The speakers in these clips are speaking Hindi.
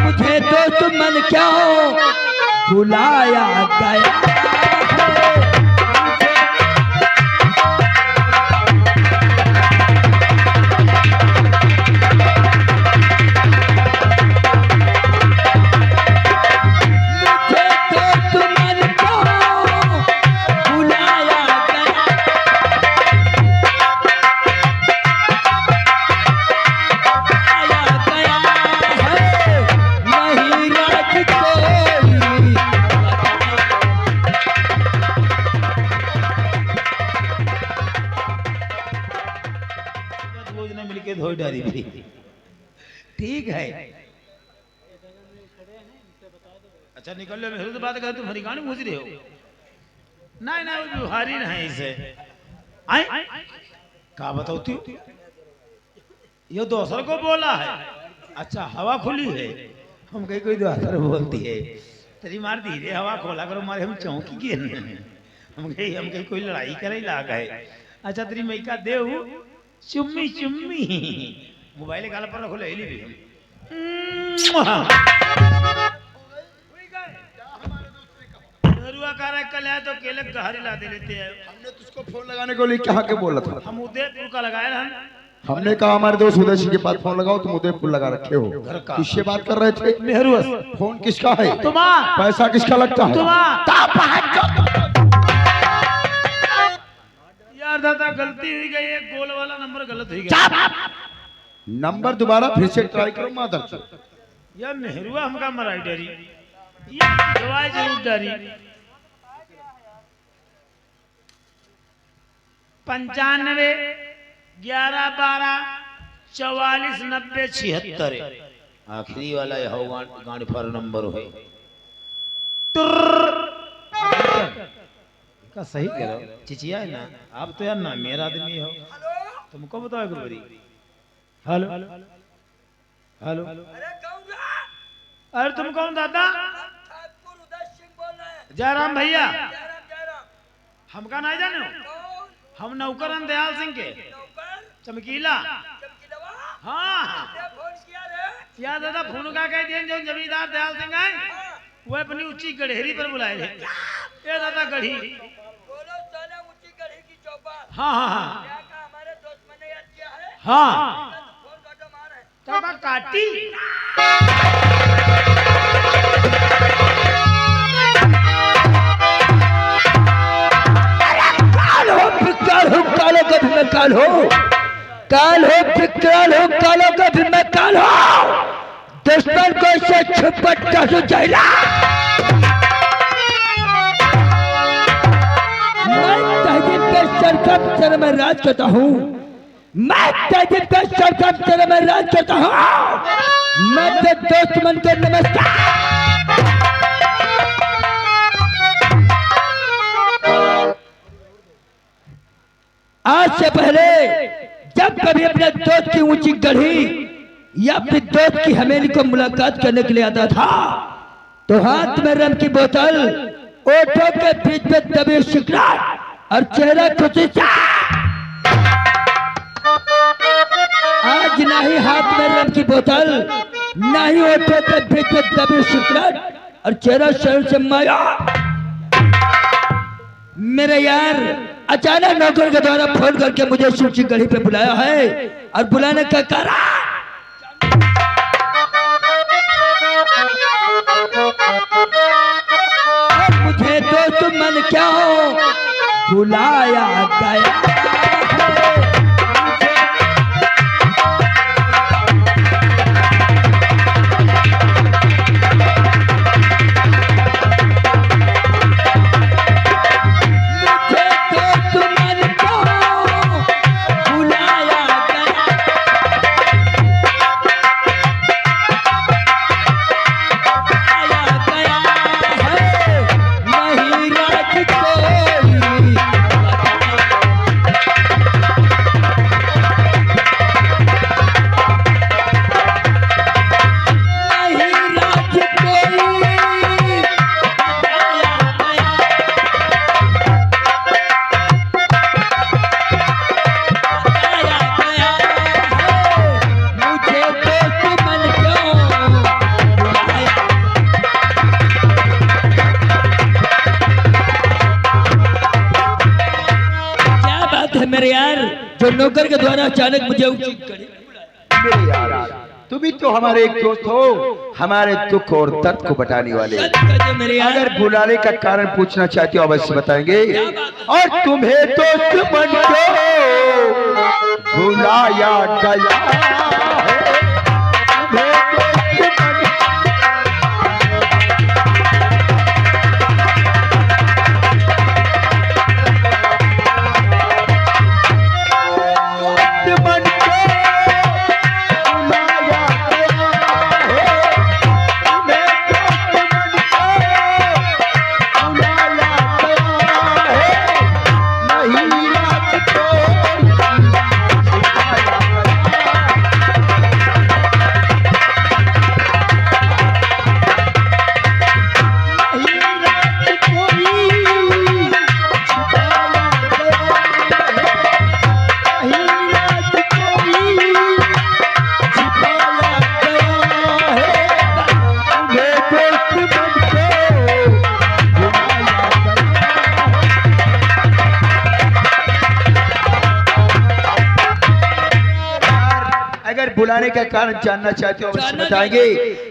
मुझे दोस्त मन क्यों बुलाया गया। धोई डारी भी ठीक है। अच्छा निकल लो, मेरे तो बात कर, तुम हरिकानी पूछ रहे हो। नहीं ना बिहारी नहीं इसे आए का बताओ, ये दोसर को बोला है। अच्छा हवा खुली है, हम कहीं कोई दोसर बोलती है तेरी मार धीरे हवा खोला करो, मारे हम चौंकी के हम कहीं कोई लड़ाई करे लाग है। अच्छा तेरी मई का देव चुम्मी चुम्मी मोबाइल गाल पर रखो ले ली भी कल है तो केले गहरी ला दे लेते हैं। हमने तुझको फोन लगाने को लिए कहाँ के बोला था? हम उदयपुर का लगाया हम। हमने कहा हमारे दोस्त उदय सिंह के पास फोन लगाओ, तुम उदयपुर लगा रखे हो। किससे बात कर रहे थे? मेहरू फोन किसका है? तुम्हारा। पैसा किसका लगता है? यार दादा गलती हुई गई, एक गोल वाला नंबर गलत हो गया। नंबर दोबारा फिर से ट्राई करो माधर। यार नेहरू हमका मराई डरी, ये दवाई जरूर डरी। 95 11 12 44 90 76 आखिरी वाला यह गाड़ी पर नंबर है का सही करो चिचिया है ना आप तो यार ना मेरा आदमी हो, तुमको बताओ एक बारी। हेलो हेलो, अरे तुम कौन दादा? जयराम भैया, हमका नहीं जाने हो? हम नौकर दयाल सिंह के चमकीला। हाँ क्या दादा फोन का कह दिए जो जमींदार दयाल सिंह आए वो अपनी ऊंची गढ़ेरी पर बुलाए थे। ये दादा गढ़ी हाँ हाँ हाँ हाँ तो काटी कालो का भी मैं काल हो, काल हो काल हो, कालो का भी मैं काल हो। दुश्मन को इससे छुपट कर जैला। मैं तहजीब पे सरकत सर में राज करता हूँ, मैं तहजीब पे सरकत सर में राज करता हूँ। मैं तो दोस्त मन को नमस्कार। आज से पहले जब कभी अपने दोस्त की ऊंची गढ़ी या अपने दोस्त की हवेली को मुलाकात करने के लिए आता था तो हाथ में रम की बोतल, ओठों के बीच में दबे सिगरेट और चेहरा खुशी से। आज ना ही हाथ में रम की बोतल, ना ही ओठों के बीच में दबे सिगरेट और चेहरा शर्म से माया। मेरे यार अचानक नौकर के द्वारा फोन करके मुझे सूची गढ़ी पे बुलाया है और बुलाने का कारण मुझे दोस्त मन क्यों बुलाया गया। जो नौकर के द्वारा अचानक मुझे ऊंची घड़ी मेरे यार तुम भी तो हमारे एक दोस्त हो, हमारे दुख और दर्द को बताने वाले। मेरे यार अगर बुलाने का कारण पूछना चाहते हो अवश्य बताएंगे। और तुम्हें दोस्त बन के बुलाया गया है, तुम्हें दोस्त बन बुलाने का कारण जानना चाहते हो अवश्य बताएंगे।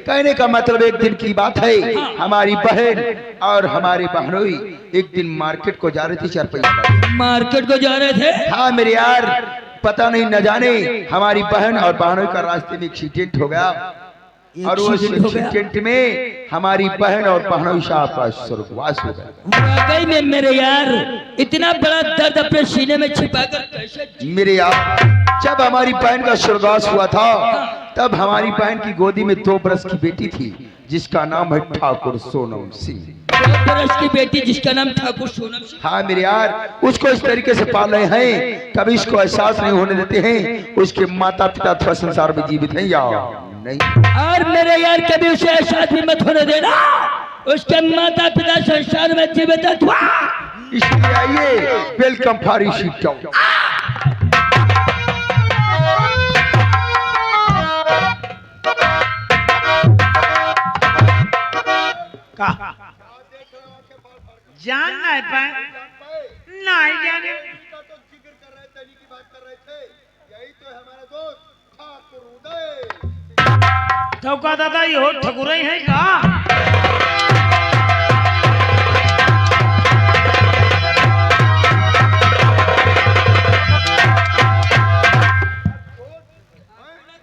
कहने का मतलब एक दिन की बात है, हमारी बहन और हमारे बहनोई एक दिन मार्केट को जा रहे थे, 4 पैसे मार्केट को जा रहे थे। हाँ मेरे यार, पता नहीं न जाने हमारी बहन और बहनोई का रास्ते में एक्सीडेंट हो गया और उस एक्सीडेंट में हमारी बहन और बहनोई साहब का स्वर्गवास हो गया। वाकई में मेरे यार इतना बड़ा दर्द अपने सीने में छिपाकर कैसे। मेरे यार जब हमारी बहन का स्वर्गवास हुआ था तब हमारी बहन की गोदी में 2 बरस की बेटी थी जिसका नाम है ठाकुर सोनम सिंह। 2 बरस की बेटी जिसका नाम ठाकुर सोनम सिंह। हाँ मेरे यार, उसको इस तरीके से पाल रहे हैं कभी इसको एहसास नहीं होने देते हैं उसके माता पिता अथवा संसार में जीवित हैं या नहीं। और मेरे यार कभी उसे एहसास भी मत होने देना उसके माता पिता संसार में जीवित अथवा। इसलिए आइए, वेलकम फॉर ईस्ट टाउन। जानना है पाए नहीं जाने तो का दादा ये हो ठकुर है का।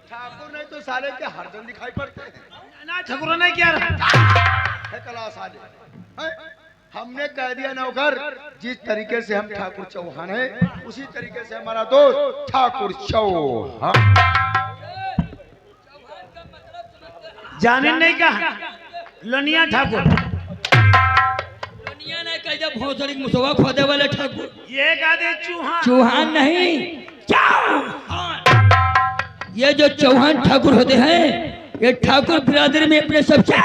ठाकुर नहीं तो साले के हरदम दिखाई पड़ते हैं ना ठकुर नहीं क्या कला साले। हमने कह दिया नौकर, जिस तरीके से हम ठाकुर चौहान हैं उसी तरीके से हमारा दोस्त ठाकुर चौहान। जाने नहीं कहा लोनिया ठाकुर। लोनिया ने कह जब भोसड़ी मुसवा खोदे वाले ठाकुर। ये कह दे चौहान। चौहान नहीं चौहान। ये जो चौहान ठाकुर होते हैं ये ठाकुर बिरादरी में अपने सबसे।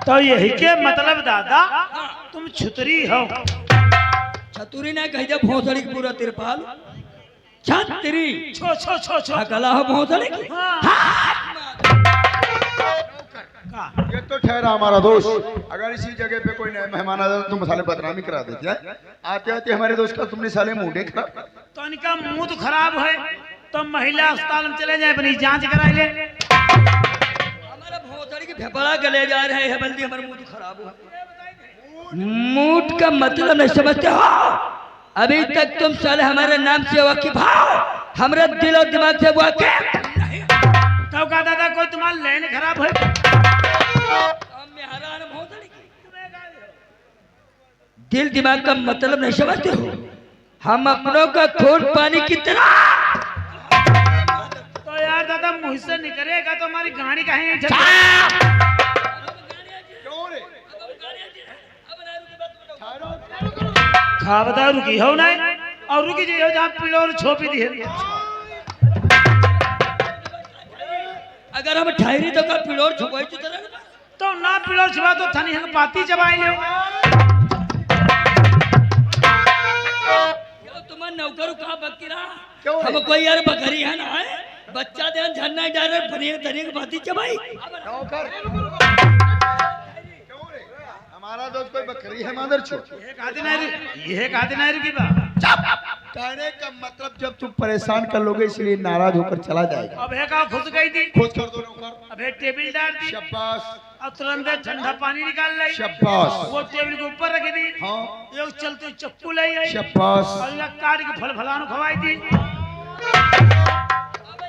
तो यही के मतलब दादा तुम छुतरी हो। छतुरी ने कह जब भोसड़ी पूरा तिरपाल छतरी छो छो छो छो कला हो भोसड़ी। ये तो ठहरा हमारा दोस्त। अगर इसी जगह पे कोई नया मेहमान आ जाता तो तुम साले बदनामी करा देते हैं। आते आते हमारे दोस्त का तुमने साले मुंह देखा। तो इनका मुंह तो खराब है तो महिला अस्पताल में चले जाए अपनी जांच करा ले। हमारा भोसड़ी की फेफड़ा के ले जा रहे हैं बल्कि हमारा मुंह खराब हुआ। मूड का मतलब नहीं समझते हो। अभी तक तुम साले हमारे नाम से वाकिफ हो, हमारे दिल और दिमाग से वाकिफ नहीं। तो का दादा कोई तुम्हारा लेन खराब है। दिल दिमाग का मतलब नहीं समझते हो। हम अपनों का खून पानी की तरह। तो यार दादा मुंह से निकलेगा तो हमारी गाड़ी कहीं खा बता रुकी हो ना और रुकी जी हो जहाँ पिलोर छोपी दी है। अगर हम ठहरी तो का पिलोर छुपाई तो ना पिलोर छुपा तो थनी हम पाती चबाई ले। तुम्हारा नौकर कहाँ बकी रहा। हम कोई यार बकरी है ना है बच्चा दे झरना डाले पनीर तनीर बाती चबाई। हमारा दोस्त कोई बकरी है मादर छो। ये कहते ना रुकी बा। कहने का मतलब जब तुम परेशान कर लोगे इसलिए नाराज होकर चला जाएगा। अब है का खुश गई थी, खुश कर दो नौकर। अब है टेबल डाल दी, शाबाश और तुरंत ठंडा पानी निकाल लाई, शाबाश। वो टेबल के ऊपर रख दी, हाँ एक चलते चप्पू लाई आई, शाबाश। और एक काट के फल फलानु खवाई थी। अबे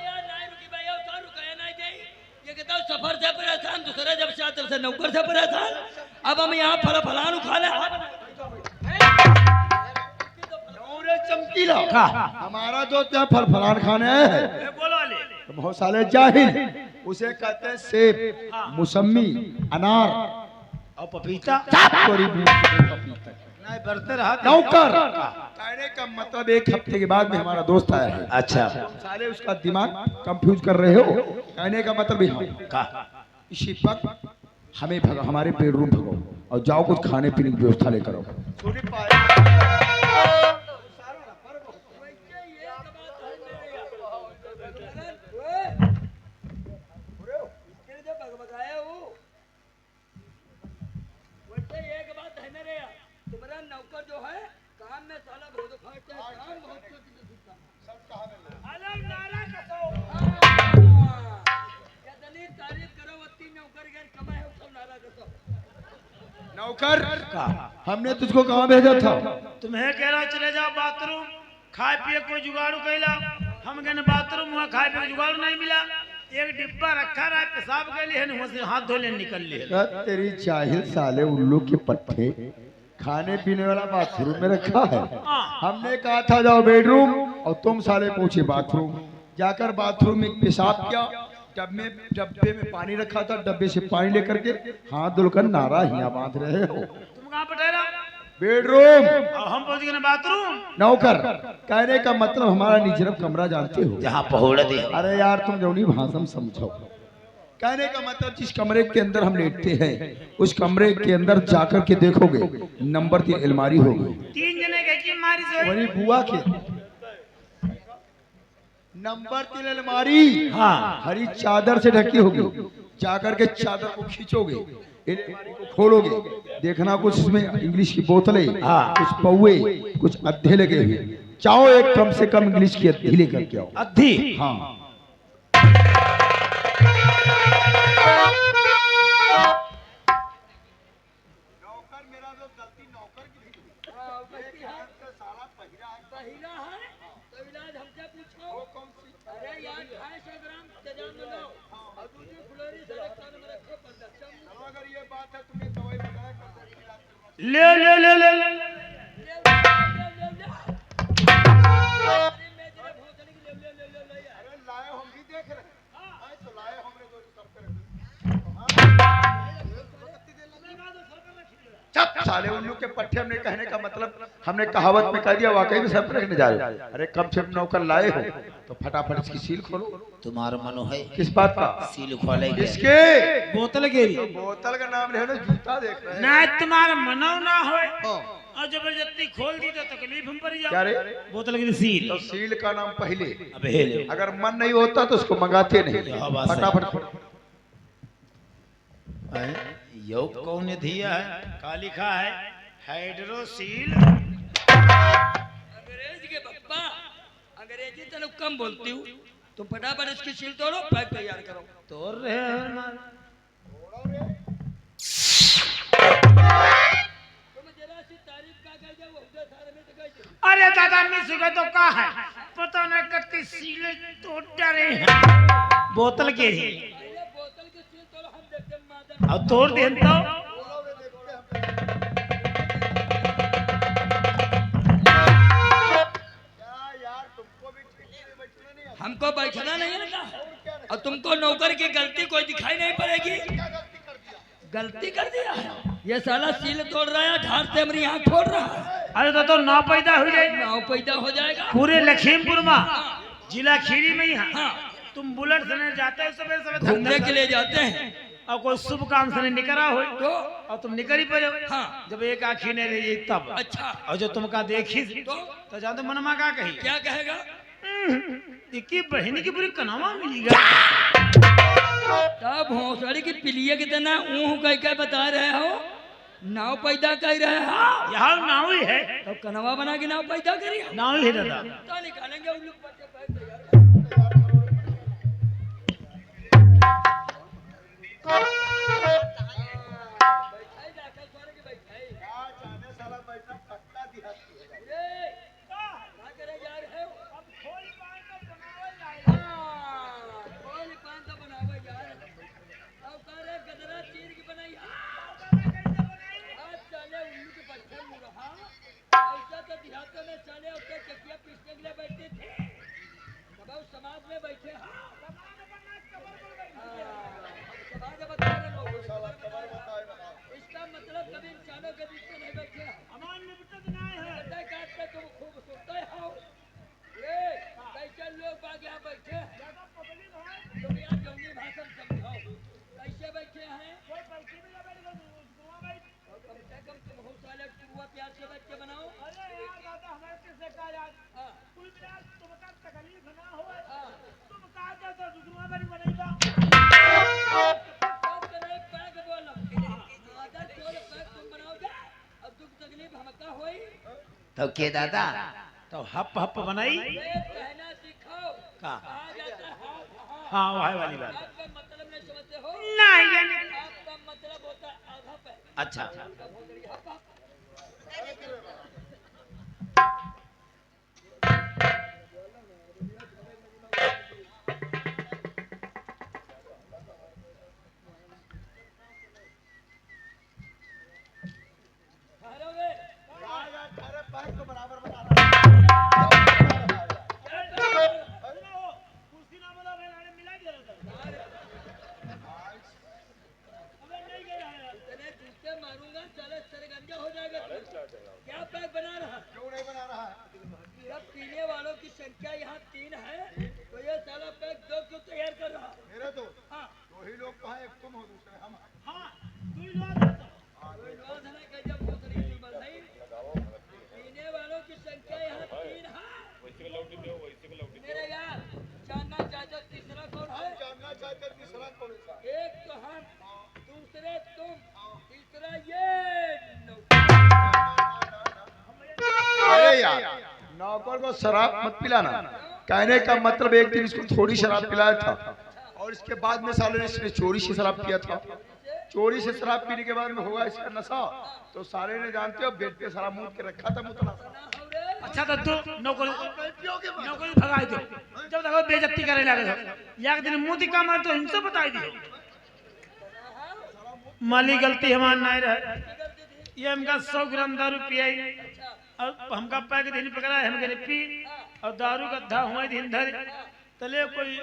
यार नहीं रुकी भाई, और तो रुकाया नहीं जाई। ये कहता हूँ सफर से परेशान, दूसरे जब से आते से नौकर से परेशान, अब हम यहाँ फलानु खा ले। चमकीला का हमारा दोस्त यहाँ फल फलान खाने आया है। ए, बोलो वाले बहुत साले जाहिल, उसे कहते हैं सेब, मौसमी, अनार और पपीता तोरी भी पपीता। नहीं बरते रहा नौकर कहने का मतलब एक हफ्ते के बाद में हमारा दोस्त आया है। अच्छा साले उसका दिमाग कंफ्यूज कर रहे हो। कहने का मतलब भी हाँ का इसी वक्त हमें हमारे बेडरूम भगो और जाओ कुछ खाने पीने की व्यवस्था लेकर आओ। नौकर जो है काम में साला बहुत फाड़ता है, काम बहुत तारीफ करो, वत्ती नौकर गैर कमाए हो सब नारा करो। नौकर का हमने तुझको कहाँ भेजा था? तुम्हें कह रहा चले जाओ बाथरूम, खाए पिए कोई जुगाड़ू कैला, हम गए बाथरूम वहाँ खाए पिए जुगाड़ू नहीं मिला, एक डिब्बा रखा रहा पेशाब के लिए वहाँ से हाथ धोले निकल लिए। तेरी जाहिल साले उल्लू के पट्टे खाने पीने वाला बाथरूम में रखा है। हमने कहा था जाओ बेडरूम और तुम साले पहुंचे बाथरूम। जाकर बाथरूम में पेशाब किया, डब्बे में पानी रखा था, डब्बे से पानी लेकर के हाथ धुलकर नारा हिया बांध रहे हो। तुम कहाँ पर ठहरा? बेडरूम। और हम पहुंच गए बाथरूम। नौकर कहने का मतलब हमारा निजरब कमरा जानते हो, जहाँ पहुड़ दे। अरे यार तुम जौनी भाषा समझो। कहने का मतलब जिस कमरे के अंदर हम लेटते हैं उस कमरे के अंदर जाकर के देखोगे नंबर 3 अलमारी होगी। 3 जने की मारी से वही बुआ के नंबर 3 अलमारी हाँ हरी चादर से ढकी होगी। जाकर के चादर को खींचोगे, अलमारी को खोलोगे, देखना कुछ इसमें इंग्लिश की बोतलें, कुछ पौवे, कुछ अद्धे लगे हुए। चाहो एक कम से कम इंग्लिश की अद्धि लेकर के आओ। अद्धी हाँ ले ले ले ले ले साले उल्लू के पट्टे। हमने कहने का मतलब हमने कहावत में कह दिया, वाकई में सब रखने जा रहे हो। अरे कम से कम नौकर लाए हो तो फटाफट इसकी सील खोलो। तुम्हारा मनो है किस बात का? सील खोले इसके बोतल गेरी बोतल का नाम ले लो, जूता देख रहे हैं। ना तुम्हारा मनो ना हो हाँ। और जबरदस्ती खोल दी तो तकलीफ हम पर क्या रे? बोतल की सील तो सील का नाम पहले, अब हेले अगर मन नहीं होता तो उसको मंगाते नहीं। हाँ, बात सही। फटाफट खोलो। योग कौन ने दिया है? का लिखा है? हाइड्रोसील। अंग्रेज के बप्पा, अंग्रेजी तो कम बोलती हूँ, तो फटाफट इसकी सील तोड़ो, पैक तैयार करो। तोड़ रहे हैं ना। तुम जरा सी तारीफ का कर दे, वो उधर सारे में तो कर दे। अरे दादा मिस हो गए तो का है? पता नहीं कत्ती सीले तोड़ डरे हैं। बोतल के ही अरे बोतल की सील तोड़ो, हम देखते हैं मादर। अब तोड़ दे तो हमको बैठना नहीं है ना, और तुमको नौकर की गलती कोई दिखाई नहीं पड़ेगी। गलती कर दिया है ये साला, सील तोड़ रहा है, ढार से हमारी आँख फोड़ रहा है। अरे तो नाव पैदा हो जाएगी, नाव पैदा हो जाएगा पूरे लखीमपुर में, जिला खीरी में ही है। हाँ। तुम बुलेट से जाते हो सवेरे सवेरे घूमने के लिए जाते हैं और कोई शुभ काम से निकला हो तो और तुम निकल ही पड़े। हाँ। जब एक आँखी नहीं रही तब। अच्छा, और जो तुमका देखी तो जान तो मनमा का कही क्या कहेगा? की बहनी की पूरी कनावा मिलेगा। तब भोसड़ी की पिलिया कितना ऊह कह के बता रहे हो, नाव पैदा कर रहे हैं। यहाँ नाव ही है, तो कनवा बना के नाव पैदा करिए। नाव ही है दादा। तो निकालेंगे उल्लू बच्चे पैर तैयार। बैठाई जाकर सोने के बैठाई। ये क्या करे जा रहे हो? अब खोल पाए तो बनावे जाए। हाँ, खोल पान तो बनावे यार। अब करे गदरा चीर के बनाई। आज चले उल्लू के बच्चे मुरहा। ऐसा तो देहातों में चले उसके चकिया पीसने के लिए बैठते थे। अब समाज में बैठे हैं। समाज बता रहे लोग। इसका मतलब कभी इंसानों के बीच में नहीं बैठे हैं। हमारे निपटत नहीं है। गड्ढा काट के तुम खूब सुनते हो। ये कैसे लोग बाग यहाँ बैठे हैं? ज्यादा पब्लिक है, तुम यहाँ जंगली भाषा समझाओ। कैसे बैठे हैं? कोई पैसे भी लगा देगा दुआ भाई। और कम से कम तुम हो साले चुरुआ प्याज के बच्चे बनाओ। अरे यार दादा हमारे किससे का यार हाँ, कुल मिला तुमका तकलीफ ना हो। हाँ। तुम कहा जा तो दुआ भाई बनेगा। सब करे पैक बोलो। आदर छोड़ पैक तुम बनाओगे। अब दुख तकलीफ हमका होई। तो के दादा तो हप हप बनाई ये कहना सिखाओ। का कहा जाता है हाँ, हाँ वही वाली बात। आपका मतलब नहीं समझते हो? नहीं यानी आपका मतलब होता है आधा पैक। अच्छा कुर्सी ना बोला भाई आने मिला दिया था। अबे नहीं गया है। इतने जूते मारूंगा साले सरगंजा हो जाएगा तू। क्या पैक बना रहा? क्यों नहीं बना रहा है? जब पीने वालों की संख्या यहाँ 3 है तो ये साला पैक 2 क्यों तैयार कर रहा? मेरे तो हाँ, 2 ही लोग तो हैं, एक तुम हो दूसरे हम हैं। हाँ तू ही लो था। कोई लोग है ना कि जब भोसड़ी निर्बल है। पीने वालों की संख्या यहाँ 3 है। मेरे यार जानना चाहते हो तीसरा कौन है? जानना चाहते तीसरा कौन सा? एक तो हम, दूसरे तुम, तीसरा ये अरे यार नौकर को शराब मत पिलाना। कहने का मतलब एक दिन इसको थोड़ी शराब पिलाया था और इसके बाद में साले ने इसने चोरी से शराब पिया था। चोरी से शराब पीने के बाद में होगा इसका नशा। तो साले ने जानते हो बेड पे शराब मूत के रखा था मुतला। ना हो रे। अच्छा तो तू नौकरी भगाई दो। जब तक वो बेइज्जती करे लगे तो एक दिन मुंह दिखा मार तो इनसे बताई दियो। माली गलती हमार नहीं रहे। ये हमका 100 ग्राम दारू पियाई और हमका पैक दिन पकड़ा है हमके पी और दारू का धा हुआ दिन धर तले कोई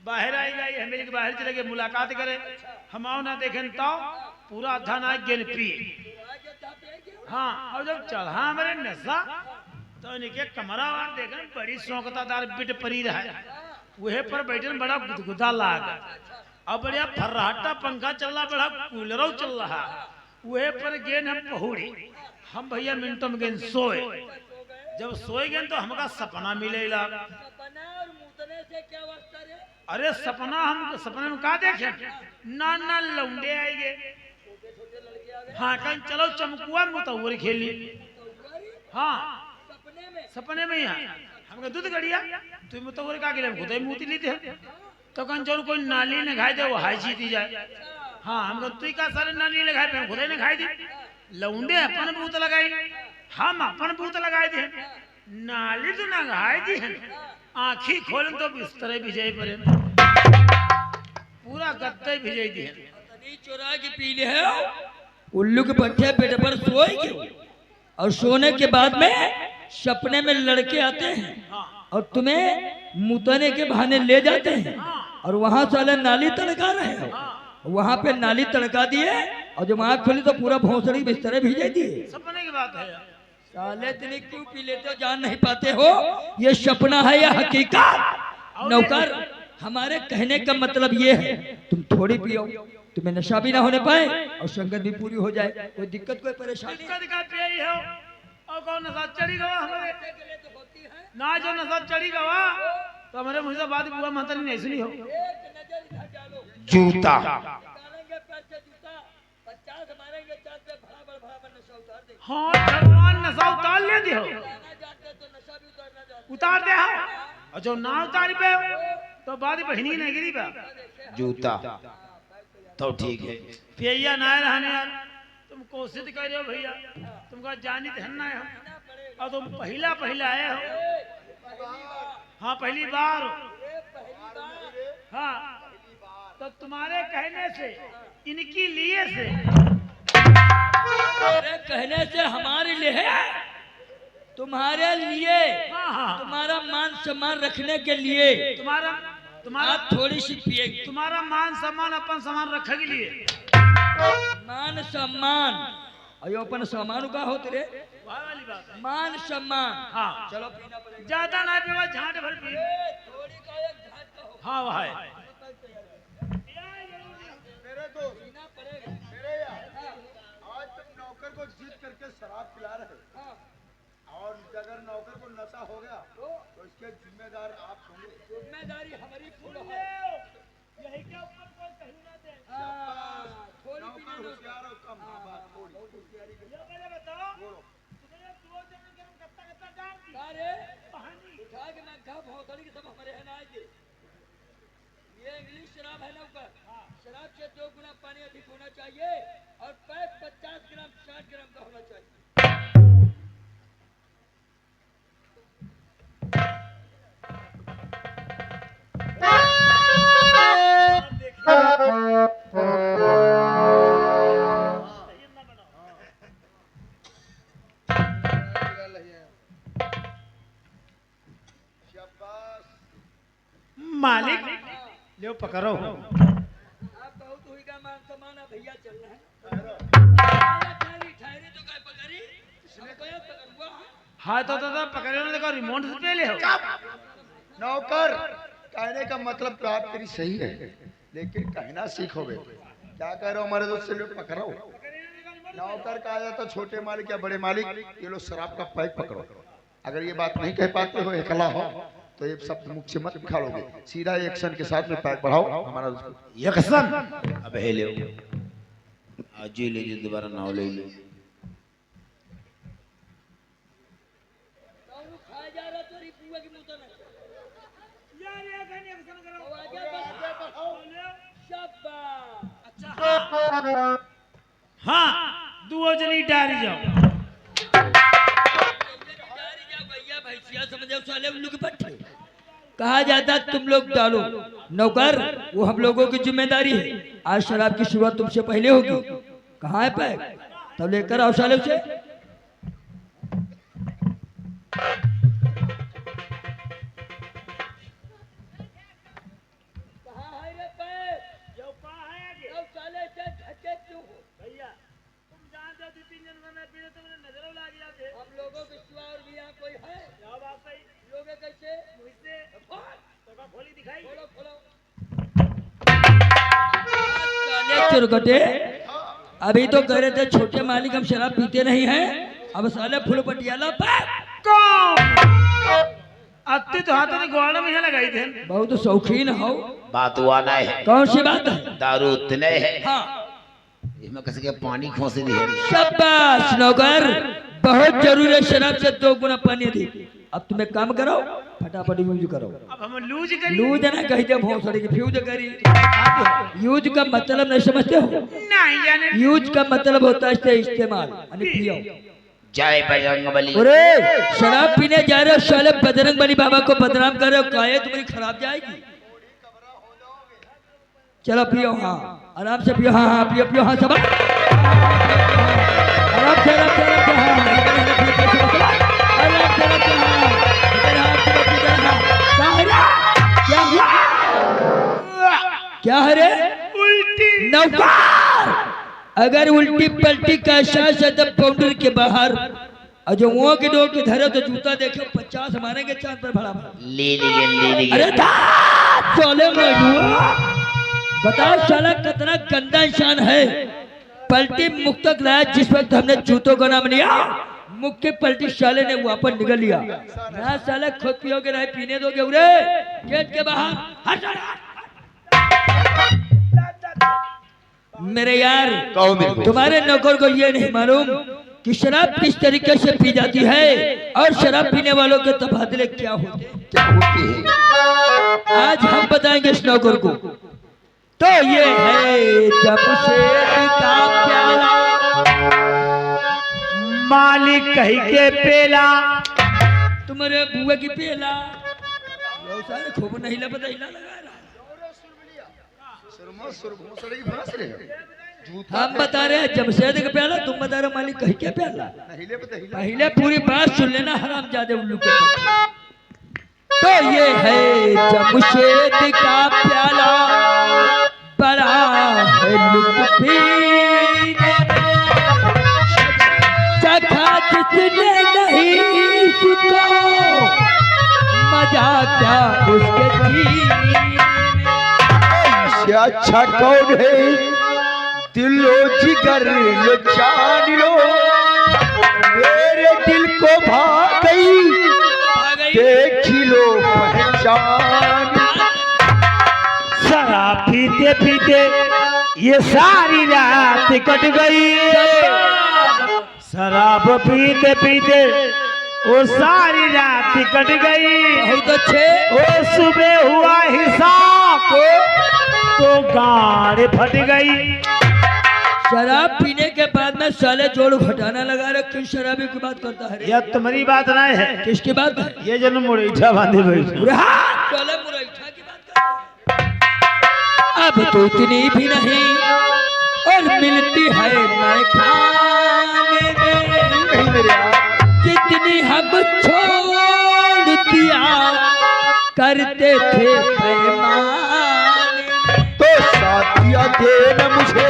बाहर आई गई हमें के बाहर चले गए मुलाकात करे हम आओ ना देखें तो पूरा अधा ना गेन पी। हाँ और जब चढ़ा हमारे नशा तो इनके कमरा वार देखन बड़ी शौकतादार बिट परी रहा वह पर बैठन बड़ा गुदगुदा लाग और बढ़िया फर्राटा पंखा चल रहा बड़ा कूलरों चल रहा वह पर गेन हम पहुड़ी हम भैया मिनटों में गेन सोए। जब सोए गए तो हमका सपना मिलेला। सपना और मुतने से क्या वास्ता रे? अरे सपना हम सपने में का देखे ना ना लौंडे आएंगे। छोटे छोटे लड़के आ गए। हाँ कहीं चलो चमकुआ मुतवर खेली। हाँ सपने में यहाँ हमका दूध गड़िया तुम मुतवर का गिले खुद ही मूती ली थे तो कहीं जो कोई नाली ने खाई दे वो हाई जीती जाए। हाँ हमको तुई का सारे नाली लगाए पे खुद ने खाई दी लौंडे अपन बूत लगाई हम अपन बूत लगाए थे नाली तो ना खाई दी आँखी खोलन तो बिस्तर भिजाई पड़े पूरा गद्दे भिजाई दी तनी चुरा के पी ले है। उल्लू के बच्चे पेट पर सोए क्यों? और सोने के बाद में सपने में लड़के आते हैं और तुम्हें मुतने के बहाने ले जाते हैं और वहां साले नाली तड़का रहे हो। वहां पे नाली तड़का दिए और जब आँख खोली तो पूरा भौंसड़ी बिस्तरे भिजे दिए। सपने की बात है साले इतनी क्यों पी लेते हो जान नहीं पाते हो? ये सपना है या हकीकत? नौकर हमारे कहने का मतलब ये है तुम थोड़ी पियो तुम्हें नशा भी ना होने पाए और संगत भी पूरी हो जाए। कोई दिक्कत कोई परेशानी दिक्कत का पे ही हो और कौन नशा चढ़ी गवा हमारे ना जो नशा चढ़ी गवा तो हमारे मुझे बात बुआ मंत्री नहीं सुनी हो। जूता डालेंगे पैर से जूता 50 मारेंगे चार पे भरा हाँ भगवान नशा उतार ले दियो उतार दे हो और जो ना उतारी पे तो बाद बहनी नहीं गिरी बा जूता तो ठीक है भैया ना रहने यार तुम कोशिश कर रहे हो भैया तुमका जानी धरना है और तुम पहला आए हो हाँ पहली बार हाँ तो तुम्हारे कहने से इनकी लिए से मेरे कहने से हमारे लिए है तुम्हारे लिए हाँ हाँ तुम्हारा मान सम्मान रखने के लिए तुम्हारा आप थोड़ी सी पिएगी तुम्हारा मान सम्मान अपन सम्मान रखे के लिए मान सम्मान अयो अपन सम्मान का हो तेरे वह वाली बात है मान सम्मान हाँ चलो पीना पड़ेगा ज्यादा ना पीवा झांट भर पी थोड़ी का एक घाट का हो हाँ वह है मेरे दोस्त मेरे यार आज तुम नौकर को जीत करके शराब पिला रहे हो और अगर नौकर को नशा हो गया तो इसके जिम्मेदार आप होंगे जिम्मेदारी हमारी फुल हो यही क्या ऊपर कोई कहीं ना दे थोड़ी नौकर होशियार और कम बात थोड़ी ये मुझे बताओ तुम्हें दो जन के हम कत्ता जानती अरे कहानी उठा के मैं कहा भौतड़ी के सब हमारे है ना दे ये इंग्लिश शराब है ना ऊपर शराब से 2 गुना पानी अधिक होना चाहिए और पैक 50 ग्राम 60 ग्राम का होना चाहिए मालिक ले पकड़ो आप बहुत हुई का मान सम्मान भैया चल रहा है ठहरी ठहरी तो काय पकड़ी इसने कोई पकड़ुआ हाँ तो पकड़े ना देखो रिमोट से पहले हो नौकर कहने का मतलब बात तेरी सही है लेकिन कहना सीखोगे क्या कह रहे हो हमारे दोस्त से लोग पकड़ो नौकर कहा जाता छोटे मालिक या बड़े मालिक ये लोग शराब का पैक पकड़ो अगर ये बात नहीं कह पाते हो एकला हो तो ये सब मुख से मत निकालोगे सीधा एक्शन के साथ में पैक बढ़ाओ हमारा यकसन अब है ले आज ही ले दोबारा नाव ले लो खाया जा रहा तो रिपुआ की मुंह तो नहीं यार ये कहने यकसन करो आगे बढ़ाओ शाबाश अच्छा हाँ दुओ जनी डारी जाओ भैया भैंसिया समझो साले उल्लू के पट्टे कहा जाता तुम लोग डालो नौकर वो हम लोगों की जिम्मेदारी है आज शराब की शुरुआत तुमसे पहले होगी कहाँ है पैक तब लेकर आओ साले से चुरकटे अभी तो कह रहे थे छोटे मालिक हम शराब पीते नहीं हैं अब साले फुल पटियाला अत्ती तो हाथों में ग्वाड़ा में लगाई थे बहुत शौकीन हो बात हुआ ना है कौन सी बात है दारू उतने है हाँ इसमें किसी के पानी खोसे दी है शाबाश नौकर बहुत जरूरी है शराब से 2 गुना पानी अधिक अब तुम एक काम करो फटाफट यूज करो अब हम लूज करी लूज ना कही दे भोसड़ी की फ्यूज करी यूज का मतलब नहीं समझते हो नहीं जाने यूज का मतलब होता है इससे इस्तेमाल यानी पियो जय बजरंगबली अरे शराब पीने जा रहे हो साले बजरंग बली बाबा को बदनाम कर रहे हो काहे तुम्हारी खराब जाएगी चलो पियो हाँ आराम से पियो हाँ हाँ पियो पियो हाँ सब आराम से हाँ क्या है रे उल्टी नौकर अगर उल्टी पलटी का एहसास है तब बाउंड्री के बाहर और जो मुंह के डोर के धरे तो जूता देखे 50 मारेंगे चांद पर भड़ा ले लिए अरे चले बताओ साला कितना गंदा इंसान है पलटी मुख तक लाया जिस वक्त हमने जूतों का नाम लिया मुख के पलटी साले ने वापस निकल लिया ना साले खुद पियोगे नहीं पीने दोगे उरे गेट के बाहर हट मेरे यार कहो मेरे को। तुम्हारे नौकर को ये नहीं मालूम कि शराब किस तरीके से पी जाती है और शराब पीने वालों के तबादले क्या होते हैं। क्या होती है? आज हम बताएंगे इस नौकर को। तो ये है जमशेद का प्याला, मालिक कही के पेला, तुम्हारे बुआ की पेला, सारे खूब नहीं लगा रहा। हम बता रहे हैं जमशेद का प्याला, तुम बता रहे हो मालिक कही के प्याला। पहले पूरी बात सुन लेना हरामजादे उल्लू के। तो ये है जमशेद का प्याला, बड़ा है लुत्फी चखा जिसने नहीं उसको मजा क्या उसके जीने से अच्छा कौन है? दिलो जिगर लो जान लो, मेरे दिल को भाग गई, देख लो पहचान। शराब पीते पीते ये सारी रात कट गई, शराब पीते पीते वो सारी रात कट गई। बहुत अच्छे। वो सुबह हुआ हिसाब तो गाड़ फट गई। शराब पीने के बाद में साले जोड़ घटाना लगा रहे, किस शराबी की बात करता है? यह तुम्हारी बात नहीं है, किसकी बात है? ये जन्म मुरैठा बांधे बैठे। साले मुरैठा की बात करता है। अब तो इतनी भी नहीं और मिलती है मैं खाने में, कितनी हम छोड़ दिया करते थे पैमाने। तो साथिया देना मुझे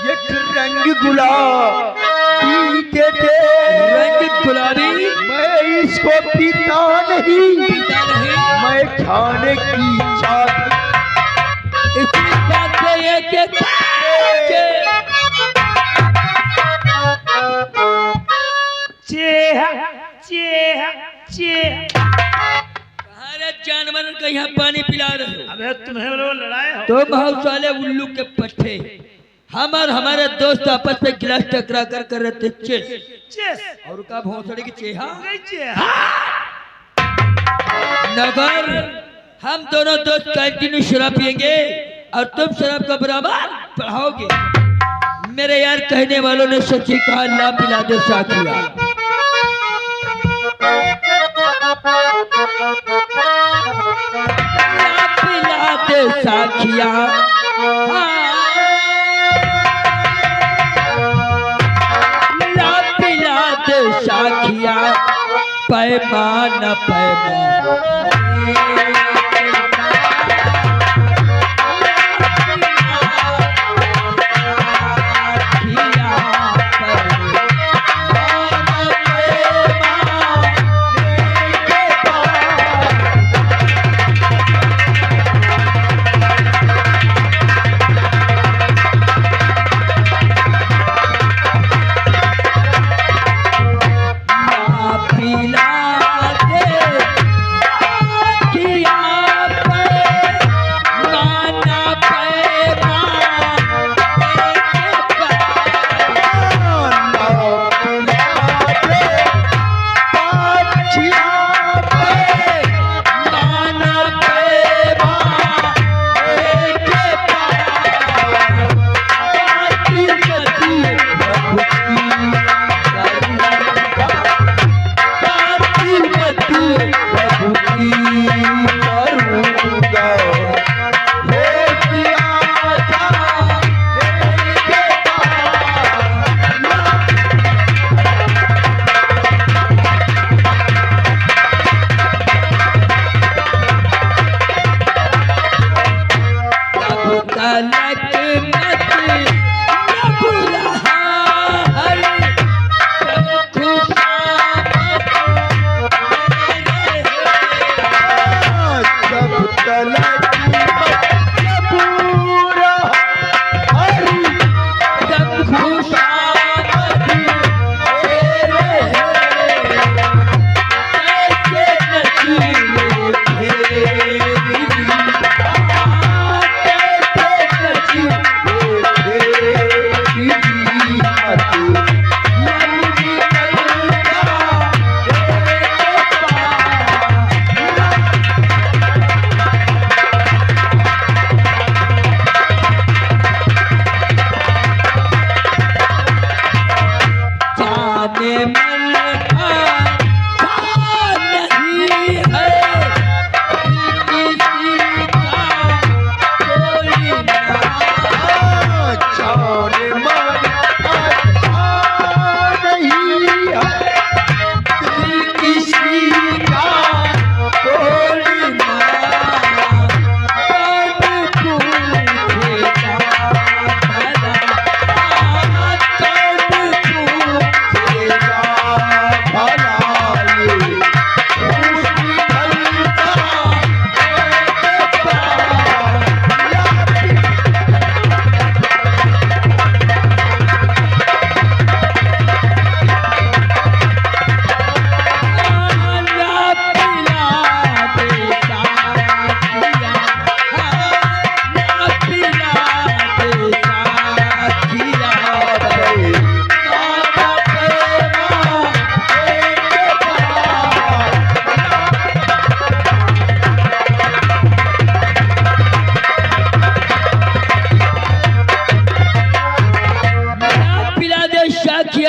एक रंग गुलाबी दे दे, रंग गुलाबी मैं इसको पीता नहीं, पीता नहीं, मैं खाने की चाहती। इसी बात से ये के चेहा चेहा चेहा। हमारे जानवर का यहाँ पानी पिला रहे हो। अबे तुम्हें लोग लड़ाए हो तो बहुत साले उल्लू के पट्टे, हम और हमारे दोस्त आपस में गिलास टकरा कर रहे थे चेस। चेस और का भौंसड़े की चेहा चेहा। नगर हम दोनों दोस्त कंटिन्यू शराब पियेंगे और तुम शराब का बराबर पढ़ाओगे। मेरे यार कहने वालों ने सच्ची कहा, ला पिला दे साथिया। ला पिला दे साथिया, ला पिला दे साथिया, पैमाना पैमाना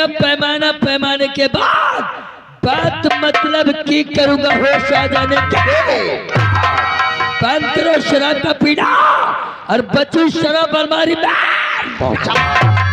किया पैमाना, पैमाने के बाद बात मतलब की करूंगा होश आ जाने के। बंद करो शराब का पीड़ा और बचू शराब अलमारी में।